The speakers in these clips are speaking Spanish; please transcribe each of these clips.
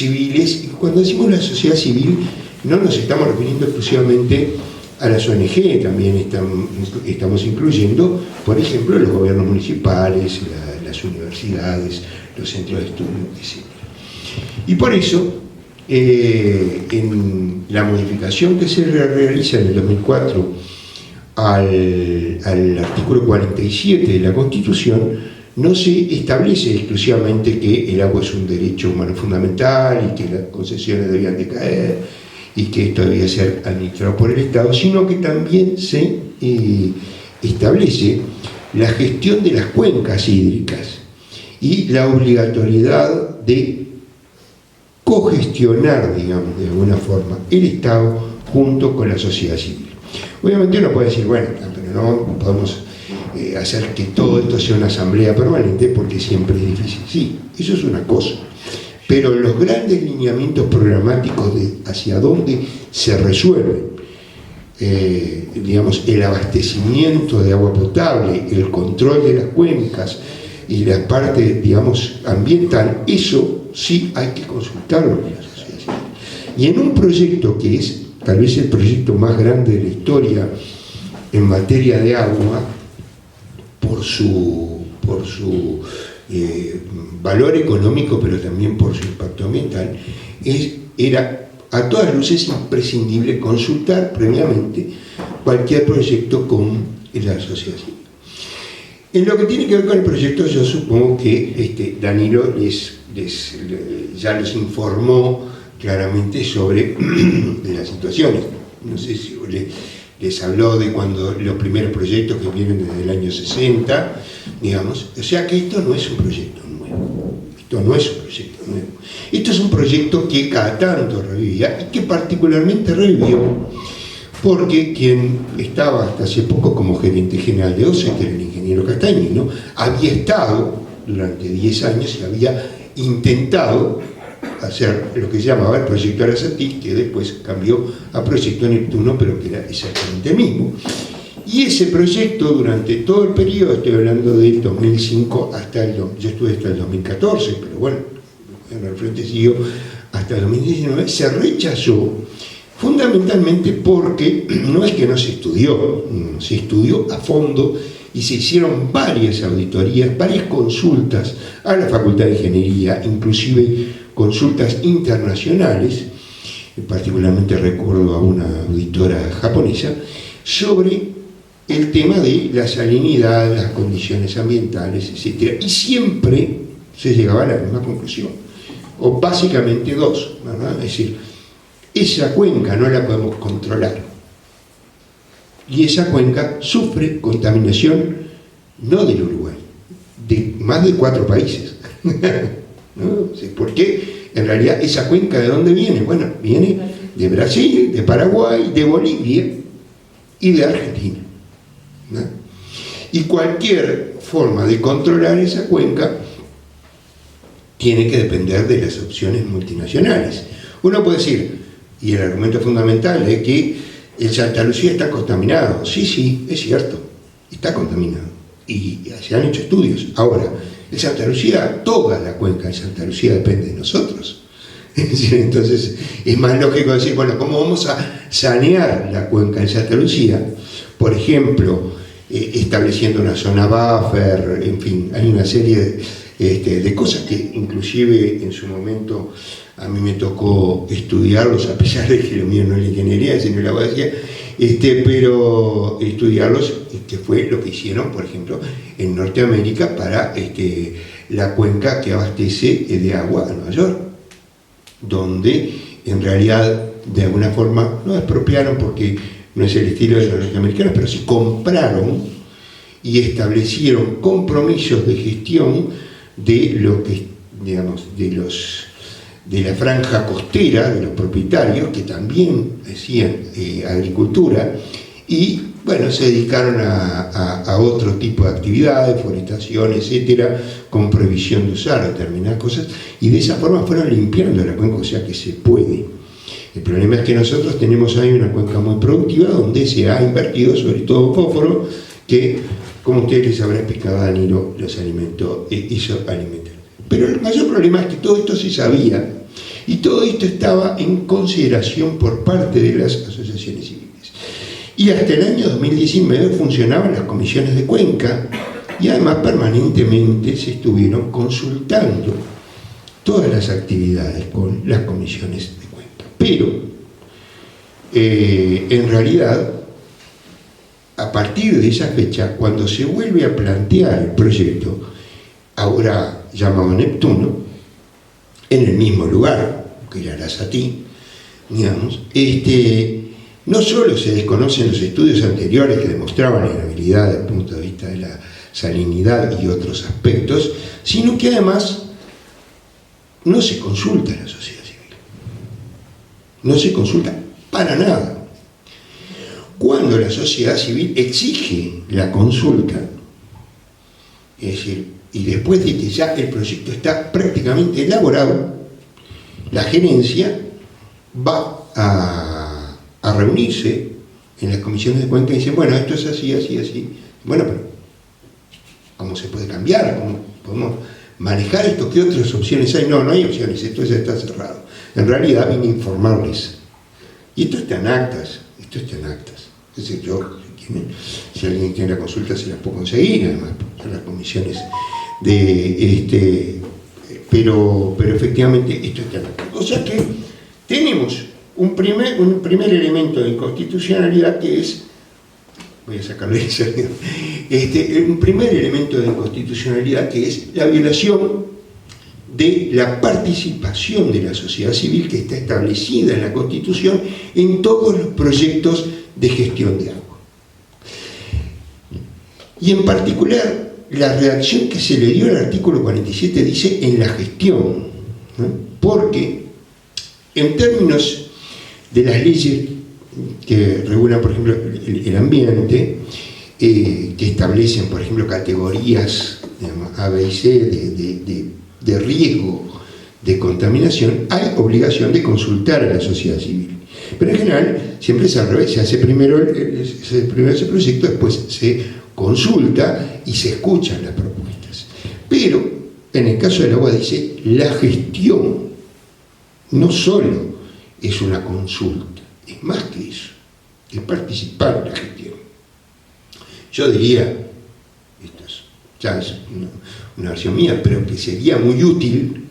civiles, y cuando decimos la sociedad civil no nos estamos refiriendo exclusivamente a las ONG, también estamos incluyendo, por ejemplo, los gobiernos municipales, las universidades, los centros de estudio, etc. Y por eso, en la modificación que se realiza en el 2004 al artículo 47 de la Constitución, no se establece exclusivamente que el agua es un derecho humano fundamental y que las concesiones debían decaer y que esto debía ser administrado por el Estado, sino que también se establece la gestión de las cuencas hídricas y la obligatoriedad de cogestionar, digamos, de alguna forma, el Estado junto con la sociedad civil. Obviamente uno puede decir, bueno, pero no podemos hacer que todo esto sea una asamblea permanente porque siempre es difícil. Sí, eso es una cosa. Pero los grandes lineamientos programáticos de hacia dónde se resuelven, digamos, el abastecimiento de agua potable, el control de las cuencas y la parte, digamos, ambiental, eso sí hay que consultarlo con la sociedad civil. Y en un proyecto que es tal vez el proyecto más grande de la historia en materia de agua, por su valor económico, pero también por su impacto ambiental, era a todas luces imprescindible consultar previamente cualquier proyecto con la sociedad civil. En lo que tiene que ver con el proyecto, yo supongo que Danilo ya los informó claramente sobre las situaciones. No sé si les habló de cuando los primeros proyectos que vienen desde el año 60, digamos. O sea que esto no es un proyecto nuevo. Esto no es un proyecto nuevo. Esto es un proyecto que cada tanto revivía y que particularmente revivió porque quien estaba hasta hace poco como gerente general de OCE, que era el ingeniero Castagnino, había estado durante 10 años y había intentado hacer lo que se llamaba el proyecto Arasatí, que después cambió a proyecto Neptuno, pero que era exactamente el mismo. Y ese proyecto durante todo el periodo, estoy hablando del 2005 yo estuve hasta el 2014, pero bueno, en el frente siguió hasta el 2019, se rechazó fundamentalmente porque no es que no se estudió a fondo y se hicieron varias auditorías, varias consultas a la Facultad de Ingeniería, inclusive consultas internacionales, particularmente recuerdo a una auditora japonesa, sobre el tema de la salinidad, las condiciones ambientales, etc. Y siempre se llegaba a la misma conclusión, o básicamente dos, ¿verdad? Es decir, esa cuenca no la podemos controlar, y esa cuenca sufre contaminación no del Uruguay, de más de 4 países. ¿No? Porque en realidad esa cuenca ¿de dónde viene? Bueno, viene de Brasil, de Paraguay, de Bolivia y de Argentina, ¿no? Y cualquier forma de controlar esa cuenca tiene que depender de las opciones multinacionales. Uno puede decir, y el argumento fundamental es que el Santa Lucía está contaminado. Sí, es cierto, está contaminado y se han hecho estudios. Ahora, el Santa Lucía, toda la cuenca de Santa Lucía depende de nosotros. Entonces es más lógico decir, bueno, ¿cómo vamos a sanear la cuenca de Santa Lucía? Por ejemplo, estableciendo una zona buffer, en fin, hay una serie de cosas que inclusive en su momento a mí me tocó estudiarlos, a pesar de que lo mío no es la ingeniería, sino la abogacía, pero estudiarlos, que fue lo que hicieron, por ejemplo, en Norteamérica para la cuenca que abastece de agua a Nueva York, donde en realidad de alguna forma no expropiaron porque no es el estilo de los norteamericanos, pero sí compraron y establecieron compromisos de gestión de lo que, digamos, de la franja costera, de los propietarios que también hacían agricultura y bueno, se dedicaron a otro tipo de actividades, forestación, etcétera, con prohibición de usar determinadas cosas, y de esa forma fueron limpiando la cuenca, o sea que se puede. El problema es que nosotros tenemos ahí una cuenca muy productiva donde se ha invertido sobre todo fósforo, que como ustedes les habrá explicado Danilo, los alimentó, hizo alimentar. Pero el mayor problema es que todo esto se sabía Y todo esto estaba en consideración por parte de las asociaciones civiles. Y hasta el año 2019 funcionaban las comisiones de Cuenca, y además permanentemente se estuvieron consultando todas las actividades con las comisiones de Cuenca. Pero, en realidad, a partir de esa fecha, cuando se vuelve a plantear el proyecto, ahora llamado Neptuno, en el mismo lugar, que era Arasatí, digamos, no solo se desconocen los estudios anteriores que demostraban la inhabilidad desde el punto de vista de la salinidad y otros aspectos, sino que además no se consulta a la sociedad civil. No se consulta para nada. Cuando la sociedad civil exige la consulta, es decir, y después de que ya el proyecto está prácticamente elaborado, la gerencia va a reunirse en las comisiones de Cuenca y dicen, bueno, esto es así, así, así. Bueno, pero ¿cómo se puede cambiar? ¿Cómo podemos manejar esto? ¿Qué otras opciones hay? No, no hay opciones, esto ya está cerrado. En realidad vine a informarles. Y esto está en actas, Es decir, yo, si alguien tiene la consulta, se las puedo conseguir, además, son las comisiones pero efectivamente esto está en actas. O sea que tenemos un primer elemento de inconstitucionalidad que es, voy a sacarle eso, un primer elemento de inconstitucionalidad que es la violación de la participación de la sociedad civil que está establecida en la Constitución en todos los proyectos de gestión de agua. Y en particular, la redacción que se le dio al artículo 47 dice en la gestión, ¿no? Porque en términos de las leyes que regulan, por ejemplo, el ambiente, que establecen, por ejemplo, categorías, digamos, A, B y C de riesgo de contaminación, hay obligación de consultar a la sociedad civil. Pero en general siempre es al revés, se hace primero ese proyecto, después se consulta y se escuchan las propuestas. Pero en el caso del agua dice la gestión, no solo es una consulta, es más que eso, es participar en la gestión. Yo diría, esto ya es una versión mía, pero que sería muy útil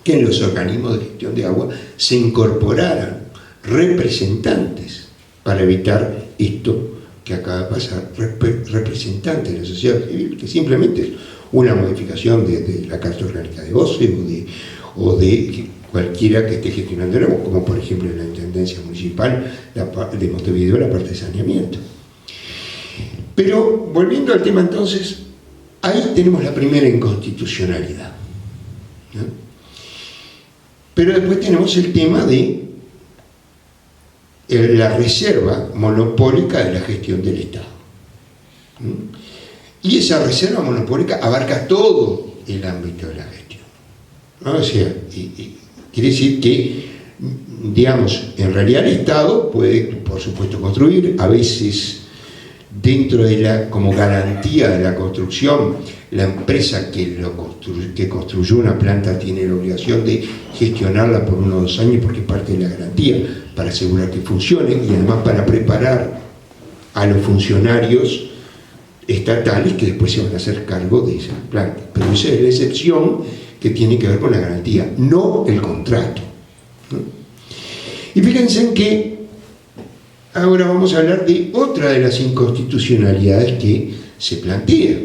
que en los organismos de gestión de agua se incorporaran representantes para evitar esto que acaba de pasar, representantes de la sociedad civil, que simplemente es una modificación de la Carta Orgánica de OCE o de cualquiera que esté gestionando el agua, como por ejemplo en la Intendencia Municipal de Montevideo, la parte de saneamiento. Pero volviendo al tema entonces, ahí tenemos la primera inconstitucionalidad, ¿no? Pero después tenemos el tema de la reserva monopólica de la gestión del Estado. Y esa reserva monopólica abarca todo el ámbito de la gestión, ¿no? O sea, quiere decir que, digamos, en realidad el Estado puede, por supuesto, construir, a veces dentro de como garantía de la construcción, la empresa que construyó una planta tiene la obligación de gestionarla por 1 o 2 años porque es parte de la garantía para asegurar que funcione y además para preparar a los funcionarios estatales que después se van a hacer cargo de esa planta. Pero esa es la excepción que tiene que ver con la garantía, no el contrato, ¿no? Y fíjense en que ahora vamos a hablar de otra de las inconstitucionalidades que se plantea,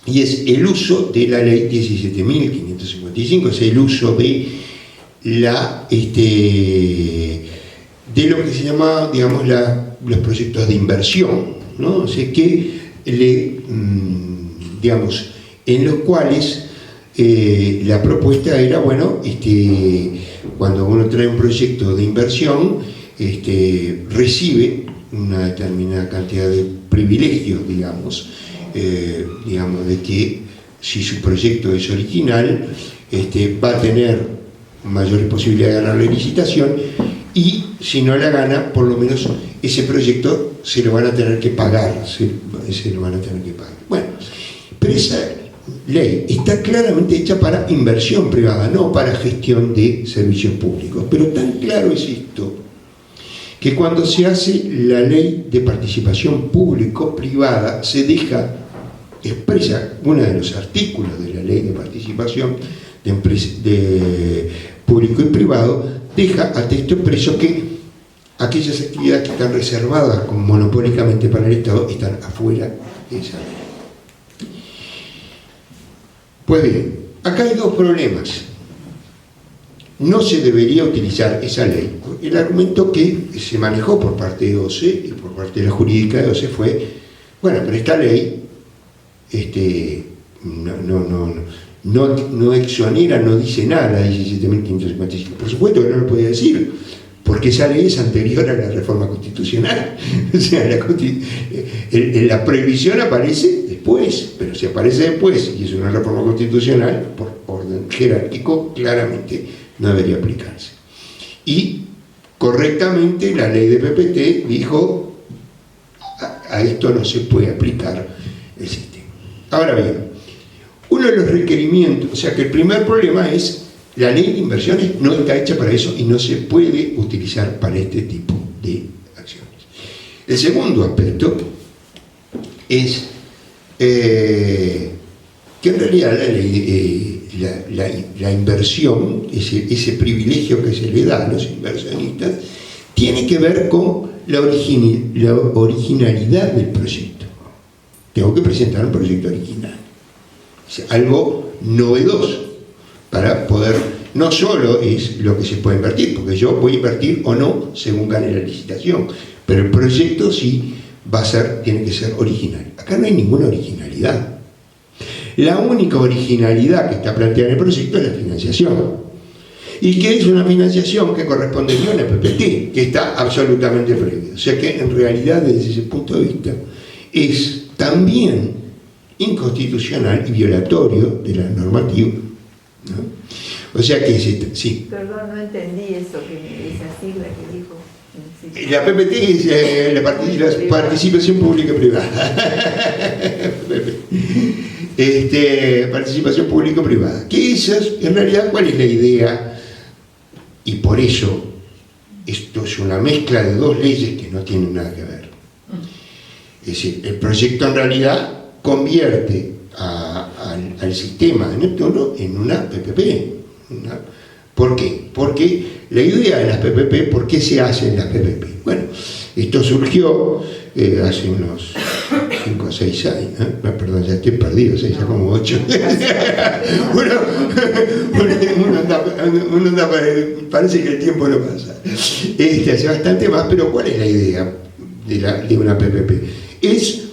y es el uso de la ley 17.555, es el uso de lo que se llama, digamos, los proyectos de inversión, ¿no? O sea, que digamos, en los cuales la propuesta era, bueno, cuando uno trae un proyecto de inversión, recibe una determinada cantidad de privilegios, digamos, de que si su proyecto es original, va a tener mayores posibilidades de ganar la licitación, y si no la gana, por lo menos ese proyecto se lo van a tener que pagar, Bueno, pero esa ley está claramente hecha para inversión privada, no para gestión de servicios públicos. Pero tan claro es esto, que cuando se hace la ley de participación público-privada, se deja expresa uno de los artículos de la ley de participación de público y privado, deja a texto expreso que aquellas actividades que están reservadas monopólicamente para el Estado están afuera de esa ley. Pues bien, acá hay dos problemas. No se debería utilizar esa ley. El argumento que se manejó por parte de OCE y por parte de la jurídica de OCE fue, bueno, pero esta ley no exonera, no dice nada, 17.555. Por supuesto que no lo podía decir, porque esa ley es anterior a la reforma constitucional. O sea, la prohibición aparece después, pero si aparece después y es una reforma constitucional, por orden jerárquico, claramente no debería aplicarse. Y correctamente la ley de PPT dijo, a esto no se puede aplicar el sistema. Ahora bien, uno de los requerimientos, o sea que el primer problema es la ley de inversiones no está hecha para eso y no se puede utilizar para este tipo de acciones. El segundo aspecto es que en realidad la inversión, ese privilegio que se le da a los inversionistas, tiene que ver con la originalidad del proyecto. Tengo que presentar un proyecto original, o sea, algo novedoso, para poder, no solo es lo que se puede invertir, porque yo voy a invertir o no según gane la licitación, pero el proyecto sí tiene que ser original. Acá no hay ninguna originalidad. La única originalidad que está planteada en el proyecto es la financiación. ¿Y qué es una financiación? Que correspondería a una PPT, que está absolutamente prohibida. O sea que en realidad, desde ese punto de vista, es también inconstitucional y violatorio de la normativa, ¿no? O sea que sí. Perdón, no entendí eso, esa sigla que dijo. Sí. La PPT es la participación pública y privada. Participación pública y privada. Que esa es, en realidad, ¿cuál es la idea? Y por eso, esto es una mezcla de dos leyes que no tienen nada que ver. Es decir, el proyecto en realidad convierte al sistema de Neptuno en una PPP. ¿Por qué? Porque la idea de las PPP, ¿por qué se hacen las PPP? Bueno, esto surgió hace unos 5 o 6 años, perdón, ya estoy perdido, 6 ya como 8. uno anda, parece que el tiempo no pasa. Hace bastante más, pero ¿cuál es la idea de una PPP? Es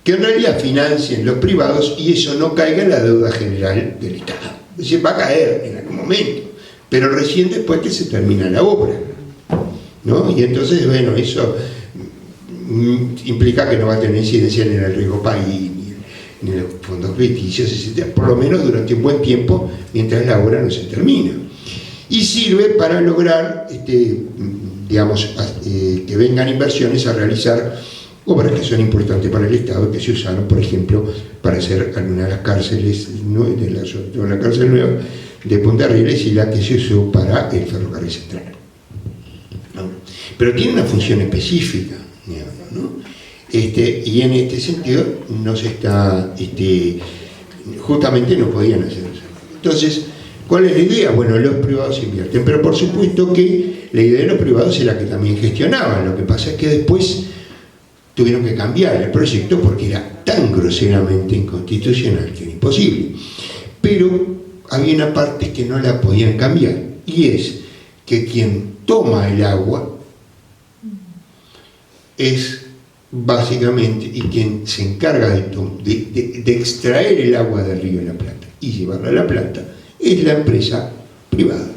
que en realidad financien los privados y eso no caiga en la deuda general del Estado. Es decir, va a caer en algún momento, pero recién después que se termina la obra, ¿no? Y entonces, bueno, eso implica que no va a tener incidencia ni en el riesgo país, ni en los fondos crediticios, etc., por lo menos durante un buen tiempo, mientras la obra no se termina. Y sirve para lograr, digamos, que vengan inversiones a realizar obras que son importantes para el Estado, que se usaron, por ejemplo, para hacer algunas de las cárceles, sobre todo la cárcel nueva de Punta Rieles y la que se usó para el ferrocarril central, ¿no? Pero tiene una función específica, digamos, ¿no? Y en este sentido no se está, justamente no podían hacer eso. Entonces, ¿cuál es la idea? Bueno, los privados invierten, pero por supuesto que la idea de los privados es la que también gestionaban. Lo que pasa es que después tuvieron que cambiar el proyecto porque era tan groseramente inconstitucional que era imposible. Pero había una parte que no la podían cambiar, y es que quien toma el agua es básicamente, y quien se encarga de extraer el agua del río de la Plata y llevarla a la planta, es la empresa privada.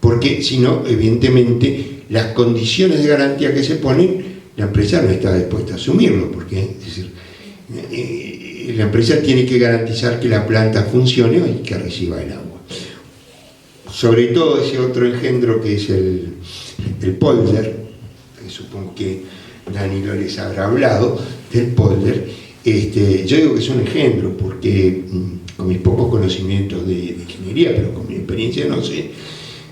Porque si no, evidentemente, las condiciones de garantía que se ponen, la empresa no está dispuesta a asumirlo, porque es decir, la empresa tiene que garantizar que la planta funcione y que reciba el agua. Sobre todo ese otro engendro que es el polder, que supongo que Danilo les habrá hablado del polder, Yo digo que es un engendro, porque con mis pocos conocimientos de ingeniería, pero con mi experiencia no sé,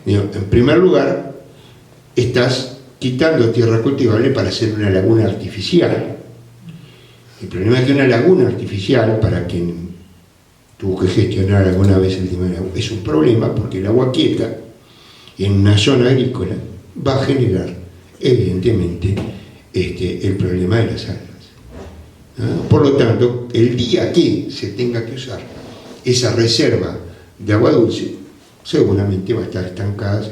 digo, en primer lugar, estás quitando tierra cultivable para hacer una laguna artificial. El problema es que una laguna artificial, para quien tuvo que gestionar alguna vez el tema del agua, es un problema, porque el agua quieta en una zona agrícola va a generar evidentemente el problema de las algas. Por lo tanto, el día que se tenga que usar esa reserva de agua dulce, seguramente va a estar estancada,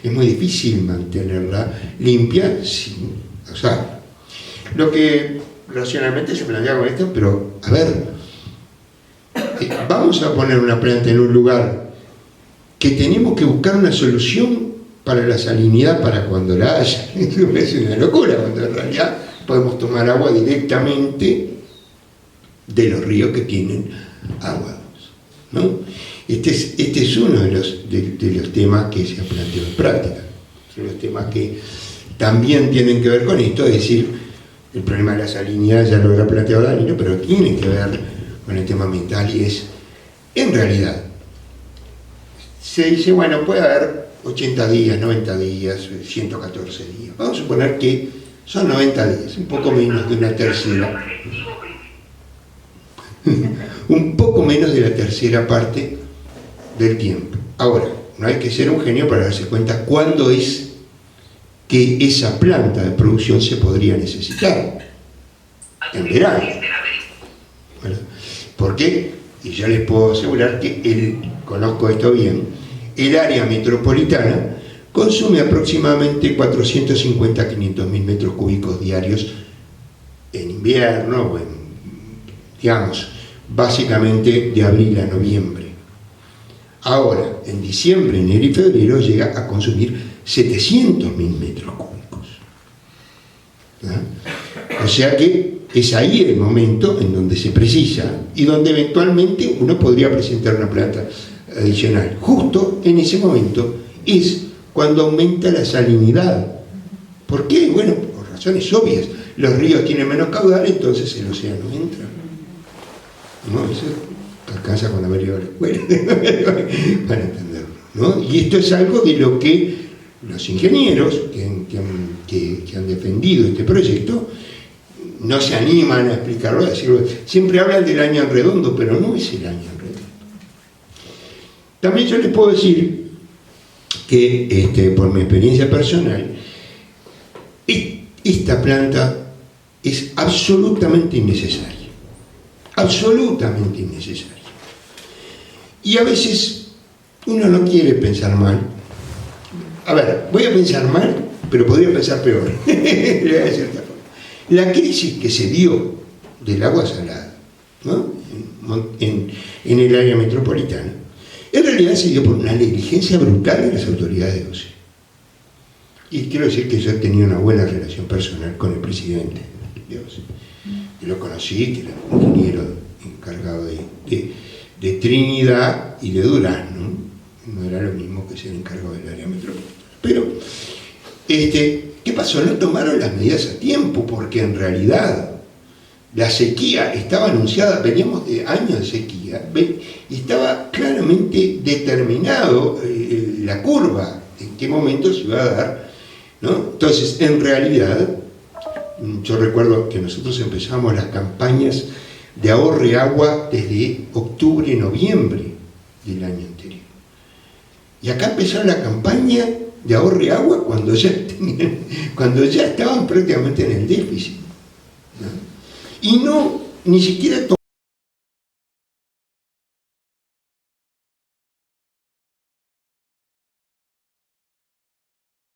es muy difícil mantenerla limpia sin usarla. Lo que racionalmente se plantea con esto, pero a ver, vamos a poner una planta en un lugar que tenemos que buscar una solución para la salinidad para cuando la haya. Es una locura, cuando en realidad podemos tomar agua directamente de los ríos que tienen agua, ¿no? Este es uno de los temas que se ha planteado en práctica. Son los temas que también tienen que ver con esto, es decir, el problema de la salinidad ya lo habrá planteado Danilo, pero tiene que ver con el tema ambiental, y es, en realidad, se dice, bueno, puede haber 80 días, 90 días, 114 días. Vamos a suponer que son 90 días, un poco menos de una tercera. Un poco menos de la tercera parte del tiempo. Ahora, no hay que ser un genio para darse cuenta cuándo es que esa planta de producción se podría necesitar. En verano. Bueno, ¿por qué? Y yo les puedo asegurar que conozco esto bien, el área metropolitana consume aproximadamente 450 a 500 mil metros cúbicos diarios en invierno, o digamos, básicamente de abril a noviembre. Ahora, en diciembre, enero y febrero llega a consumir 700 mil metros cúbicos. O sea que es ahí el momento en donde se precisa y donde eventualmente uno podría presentar una planta adicional. Justo en ese momento es cuando aumenta la salinidad. ¿Por qué? Bueno, por razones obvias. Los ríos tienen menos caudal, entonces el océano entra. ¿No? Eso alcanza con haber ido a la escuela para entenderlo, ¿no? Y esto es algo de lo que los ingenieros que han defendido este proyecto no se animan a explicarlo, a decirlo. Siempre hablan del año en redondo, pero no es el año en redondo. También yo les puedo decir que, por mi experiencia personal, esta planta es absolutamente innecesaria. Absolutamente innecesaria. Y a veces uno no quiere pensar mal. A ver, voy a pensar mal, pero podría pensar peor. De cierta forma. La crisis que se dio del agua salada, ¿no? en el área metropolitana, en realidad se dio por una negligencia brutal de las autoridades de OCE. Y quiero decir que yo tenía una buena relación personal con el presidente de OCE. Yo lo conocí, que era un ingeniero encargado de Trinidad y de Durazno. No era lo mismo que ser encargado del área metropolitana. Pero, ¿qué pasó? No tomaron las medidas a tiempo, porque en realidad la sequía estaba anunciada, veníamos de años de sequía, y estaba claramente determinado la curva, en qué momento se iba a dar, ¿no? Entonces, en realidad, yo recuerdo que nosotros empezamos las campañas de ahorre agua desde octubre, noviembre del año anterior. Y acá empezó la campaña de ahorre agua cuando ya estaban prácticamente en el déficit, ¿no? Y ni siquiera